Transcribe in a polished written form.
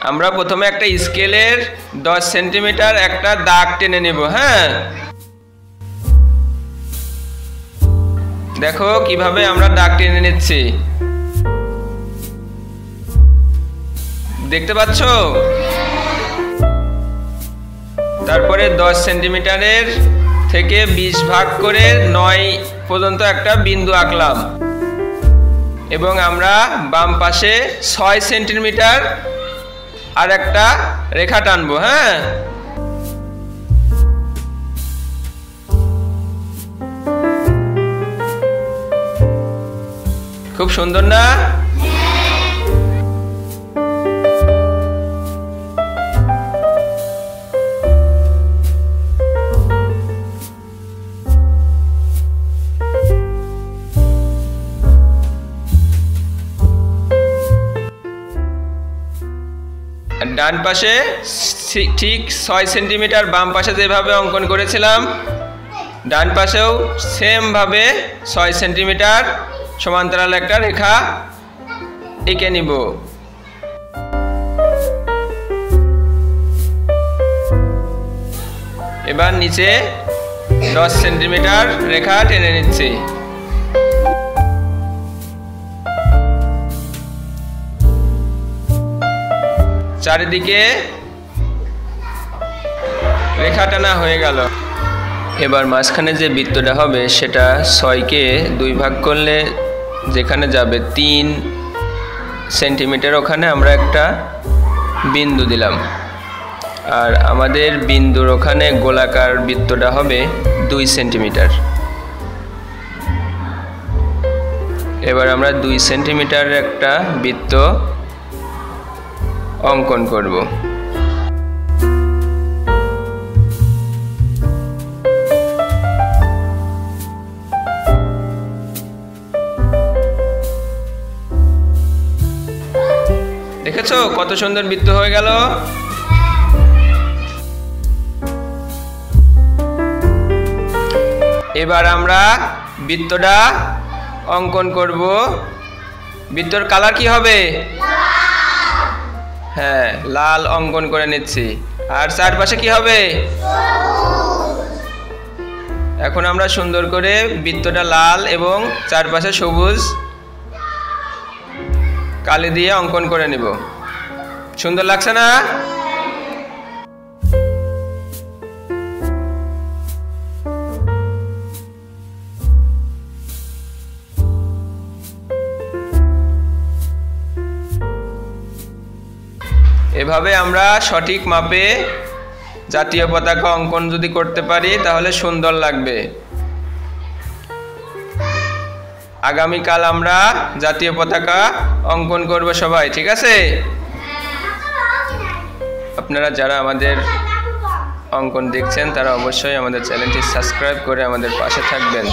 আমরা প্রথমে একটা স্কেলের 10 সেন্টিমিটার একটা দাগ টেনে নেব। হ্যাঁ, দেখো কিভাবে আমরা দাগ টেনে নিচ্ছি, দেখতে পাচ্ছ? তারপরে 10 সেন্টিমিটারের থেকে 20 ভাগ করে 9 পর্যন্ত একটা বিন্দু আঁকলাম এবং আমরা বাম পাশে 6 সেন্টিমিটার আর একটা রেখা টানবো। হ্যাঁ, খুব সুন্দর না? ডান পাশে ঠিক 6 সেন্টিমিটার, বাম পাশে যেভাবে অঙ্কন করেছিলাম ডান পাশেও সেম ভাবে 6 সেন্টিমিটার সমান্তরাল একটা রেখা এঁকে নিব। এবার নিচে 10 সেন্টিমিটার রেখা টেনে নিচ্ছি। চারিদিকে রেখা টানা হয়ে গেল। এবার মাঝখানে যে বৃত্তটা হবে সেটা 6কে 2 ভাগ করলে যেখানে যাবে 3 সেন্টিমিটার, ওখানে আমরা একটা বিন্দু দিলাম। আর আমাদের বিন্দুর ওখানে গোলাকার বৃত্তটা হবে 2 সেন্টিমিটার। এবার আমরা 2 সেন্টিমিটার একটা বৃত্ত অঙ্কন করব। দেখেছো কত সুন্দর বৃত্ত হয়ে গেল? এবার আমরা বৃত্তটা অঙ্কন করব। বৃত্তর কালার কি হবে? হ্যাঁ, লাল অঙ্কন করে নিচ্ছি। আর চারপাশে কি হবে? এখন আমরা সুন্দর করে বৃত্তটা লাল এবং চারপাশে সবুজ কালি দিয়ে অঙ্কন করে নিব। সুন্দর লাগছে না? এভাবে আমরা সঠিক মাপে জাতীয় পতাকা অঙ্কন যদি করতে পারি তাহলে সুন্দর লাগবে। আগামীকাল আমরা জাতীয় পতাকা অঙ্কন করব সবাই, ঠিক আছে? আপনারা যারা আমাদের অঙ্কন দেখছেন তারা অবশ্যই আমাদের চ্যানেলটি সাবস্ক্রাইব করে আমাদের পাশে থাকবেন।